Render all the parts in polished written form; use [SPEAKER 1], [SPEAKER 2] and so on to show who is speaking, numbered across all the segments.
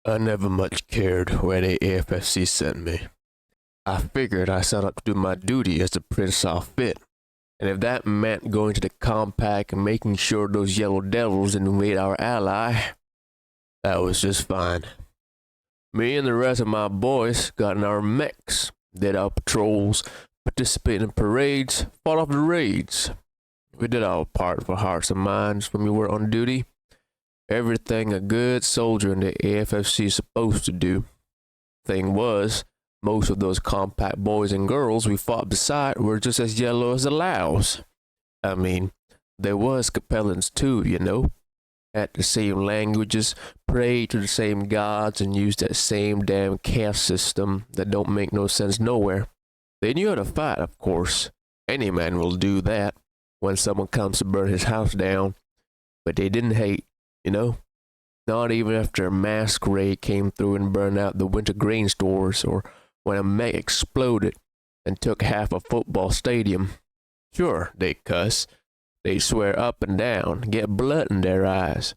[SPEAKER 1] I never much cared where the AFSC sent me. I figured I set out to do my duty as the prince saw fit, and if that meant going to the compact and making sure those yellow devils didn't invade our ally, that was just fine. Me and the rest of my boys got in our mechs, did our patrols, participated in parades, fought off the raids. We did our part for hearts and minds when we were on duty. Everything a good soldier in the AFFC is supposed to do. Thing was, most of those compact boys and girls we fought beside were just as yellow as the Laos. I mean, there was Capellans too, you know. Had the same languages, prayed to the same gods, and used that same damn caste system that don't make no sense nowhere. They knew how to fight, of course. Any man will do that when someone comes to burn his house down. But they didn't hate, you know? Not even after a mask raid came through and burned out the winter grain stores, or when a mech exploded and took half a football stadium. Sure, they'd cuss. They'd swear up and down, get blood in their eyes.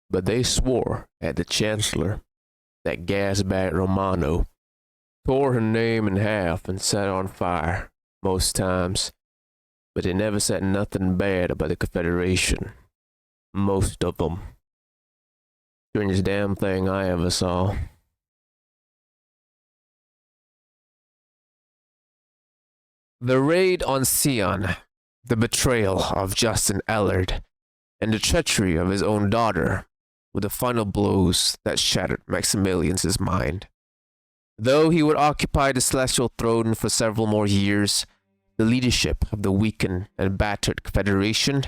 [SPEAKER 1] But they swore at the Chancellor, that gasbag Romano, tore her name in half and set on fire, most times. But they never said nothing bad about the Confederation. Most of them. Strangest damn thing I ever saw. The raid on Sion, the betrayal of Justin Ellard, and the treachery of his own daughter were the final blows that shattered Maximilian's mind. Though he would occupy the celestial throne for several more years, the leadership of the weakened and battered Confederation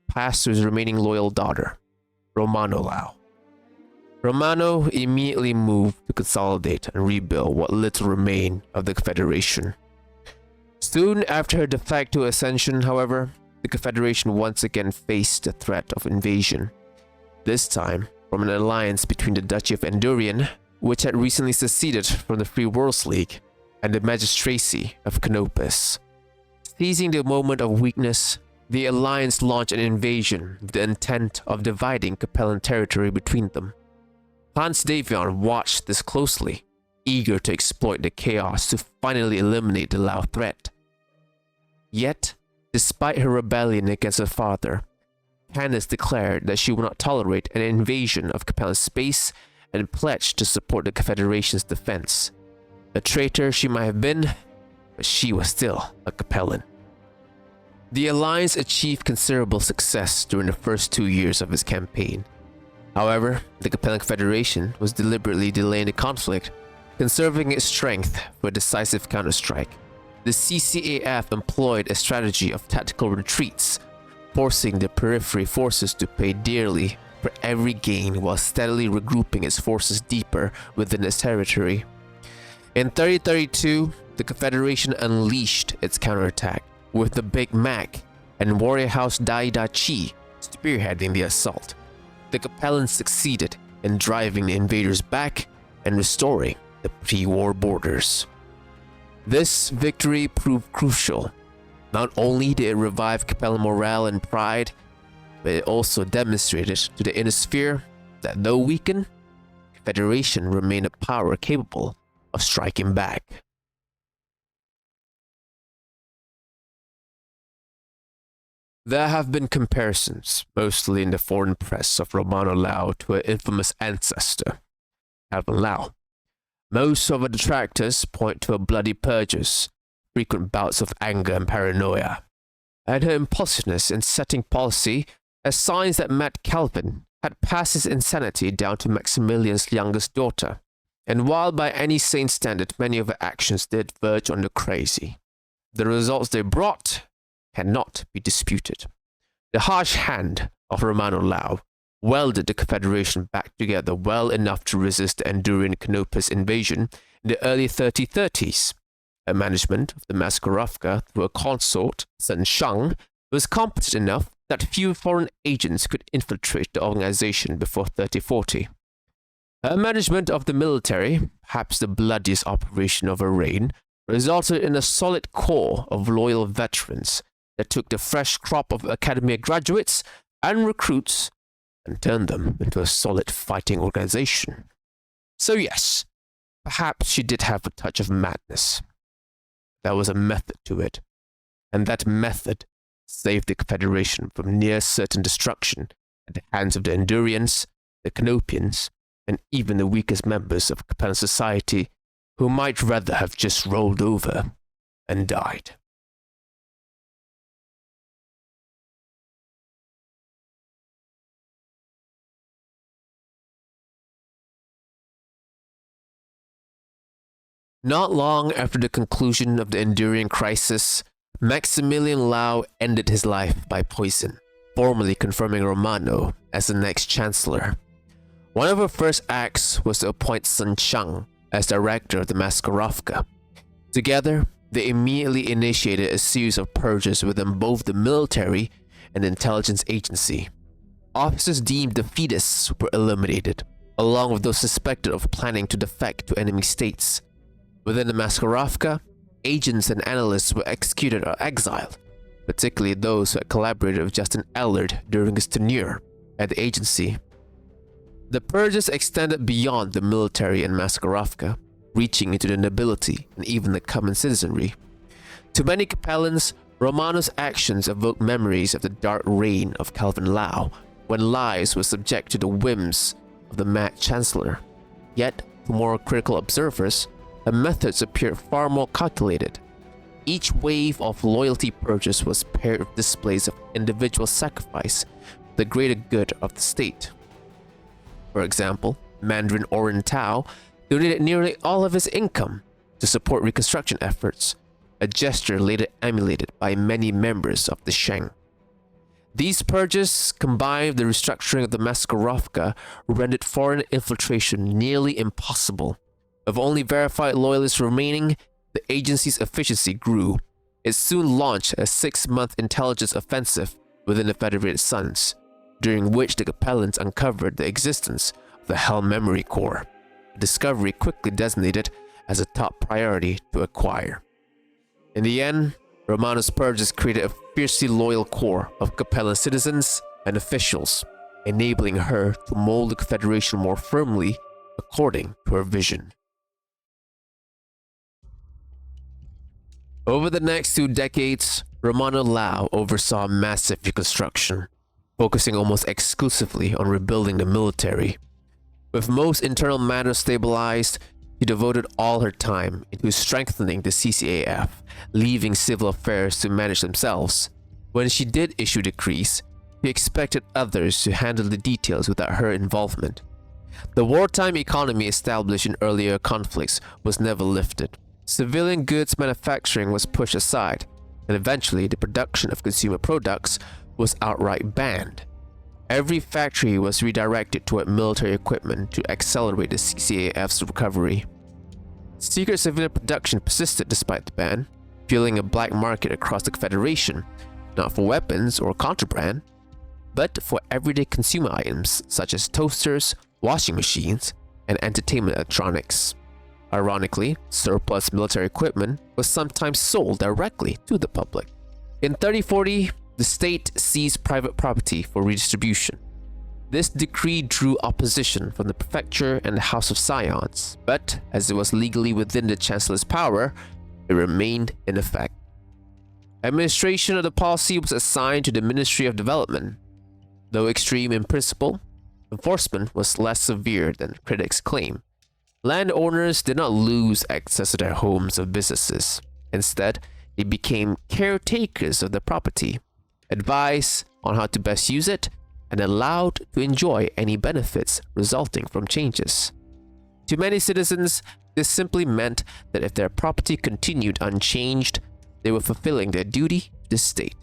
[SPEAKER 1] passed to his remaining loyal daughter, Romano Lau. Romano immediately moved to consolidate and rebuild what little remained of the Confederation. Soon after her de facto ascension, however, the Confederation once again faced the threat of invasion. This time from an alliance between the Duchy of Endurian, which had recently seceded from the Free Worlds League, and the Magistracy of Canopus. Seizing the moment of weakness, the alliance launched an invasion with the intent of dividing Capellan territory between them. Hans Davion watched this closely, eager to exploit the chaos to finally eliminate the Lao threat. Yet, despite her rebellion against her father, Candace declared that she would not tolerate an invasion of Capellan space and pledged to support the Confederation's defense. A traitor she might have been, but she was still a Capellan. The alliance achieved considerable success during the first 2 years of its campaign. However, the Capellan Confederation was deliberately delaying the conflict, conserving its strength for a decisive counterstrike. The CCAF employed a strategy of tactical retreats, forcing the periphery forces to pay dearly for every gain while steadily regrouping its forces deeper within its territory. In 3032, the Confederation unleashed its counterattack, with the Big Mac and Warrior House Dai Da Chi spearheading the assault. The Capellans succeeded in driving the invaders back and restoring the pre-war borders. This victory proved crucial. Not only did it revive Capellan morale and pride, but it also demonstrated to the inner sphere that though weakened, the Confederation remained a power capable of striking back. There have been comparisons, mostly in the foreign press, of Romano Lau to her infamous ancestor, Alvin Lau. Most of her detractors point to her bloody purges, frequent bouts of anger and paranoia, and her impulsiveness in setting policy as signs that Matt Calvin had passed his insanity down to Maximilian's youngest daughter. And while by any sane standard many of her actions did verge on the crazy, the results they brought cannot be disputed. The harsh hand of Romano Lau welded the Confederation back together well enough to resist the Endurian Canopus invasion in the early 3030s. Her management of the Maskarovka through a consort, Sun Shang, was competent enough that few foreign agents could infiltrate the organization before 3040. Her management of the military, perhaps the bloodiest operation of her reign, resulted in a solid core of loyal veterans that took the fresh crop of academia graduates and recruits and turned them into a solid fighting organization. So yes, perhaps she did have a touch of madness. There was a method to it, and that method saved the Confederation from near certain destruction at the hands of the Endurians, the Canopians, and even the weakest members of Capellan society, who might rather have just rolled over and died. Not long after the conclusion of the Endurian crisis, Maximilian Lau ended his life by poison, formally confirming Romano as the next chancellor. One of her first acts was to appoint Sun Chang as director of the Maskarovka. Together, they immediately initiated a series of purges within both the military and intelligence agency. Officers deemed defeatists were eliminated, along with those suspected of planning to defect to enemy states. Within the Maskarovka, agents and analysts were executed or exiled, particularly those who had collaborated with Justin Ellard during his tenure at the agency. The purges extended beyond the military and Maskarovka, reaching into the nobility and even the common citizenry. To many Capellans, Romano's actions evoke memories of the dark reign of Calvin Lau, when lives were subject to the whims of the mad chancellor. Yet, to more critical observers, the methods appeared far more calculated. Each wave of loyalty purges was paired with displays of individual sacrifice for the greater good of the state. For example, Mandarin Oren Tao donated nearly all of his income to support reconstruction efforts, a gesture later emulated by many members of the Sheng. These purges, combined with the restructuring of the Maskarovka, rendered foreign infiltration nearly impossible. With only verified loyalists remaining, the agency's efficiency grew. It soon launched a 6-month intelligence offensive within the Federated Suns, during which the Capellans uncovered the existence of the Hell Memory Core, a discovery quickly designated as a top priority to acquire. In the end, Romano's purges created a fiercely loyal core of Capellan citizens and officials, enabling her to mold the Confederation more firmly according to her vision. Over the next 2 decades, Romano Lau oversaw massive reconstruction, focusing almost exclusively on rebuilding the military. With most internal matters stabilized, she devoted all her time into strengthening the CCAF, leaving civil affairs to manage themselves. When she did issue decrees, she expected others to handle the details without her involvement. The wartime economy established in earlier conflicts was never lifted. Civilian goods manufacturing was pushed aside, and eventually the production of consumer products was outright banned. Every factory was redirected toward military equipment to accelerate the CCAF's recovery. Secret civilian production persisted despite the ban, fueling a black market across the Confederation, not for weapons or contraband, but for everyday consumer items such as toasters, washing machines, and entertainment electronics. Ironically, surplus military equipment was sometimes sold directly to the public. In 3040, the state seized private property for redistribution. This decree drew opposition from the prefecture and the House of Scions, but as it was legally within the Chancellor's power, it remained in effect. Administration of the policy was assigned to the Ministry of Development. Though extreme in principle, enforcement was less severe than critics claim. Landowners did not lose access to their homes or businesses. Instead, they became caretakers of the property, advised on how to best use it, and allowed to enjoy any benefits resulting from changes. To many citizens, this simply meant that if their property continued unchanged, they were fulfilling their duty to the state.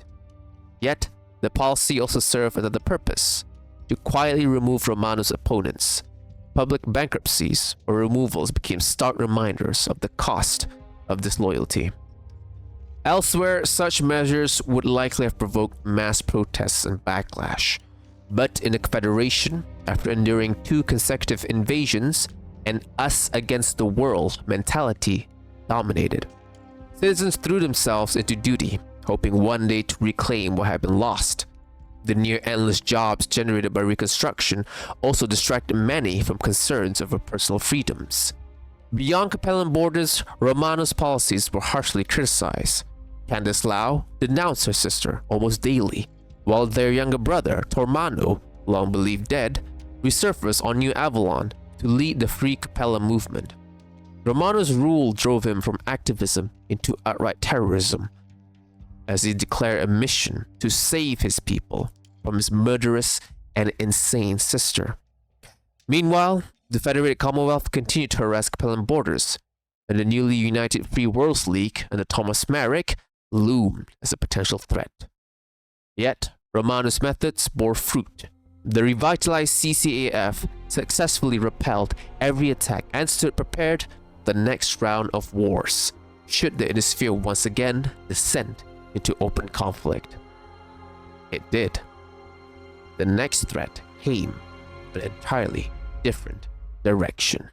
[SPEAKER 1] Yet, the policy also served another purpose: to quietly remove Romano's opponents. Public bankruptcies or removals became stark reminders of the cost of disloyalty. Elsewhere, such measures would likely have provoked mass protests and backlash. But in the Confederation, after enduring 2 consecutive invasions, an us against the world mentality dominated. Citizens threw themselves into duty, hoping one day to reclaim what had been lost. The near-endless jobs generated by Reconstruction also distracted many from concerns over personal freedoms. Beyond Capellan borders, Romano's policies were harshly criticized. Candice Lau denounced her sister almost daily, while their younger brother, Tormano, long believed dead, resurfaced on New Avalon to lead the Free Capellan movement. Romano's rule drove him from activism into outright terrorism, as he declared a mission to save his people from his murderous and insane sister. Meanwhile, the Federated Commonwealth continued to harass Capellan borders, and the newly united Free Worlds League under Thomas Merrick loomed as a potential threat. Yet, Romano's methods bore fruit. The revitalized CCAF successfully repelled every attack and stood prepared for the next round of wars, should the Innisphere once again descend into open conflict. It did. The next threat came from an entirely different direction.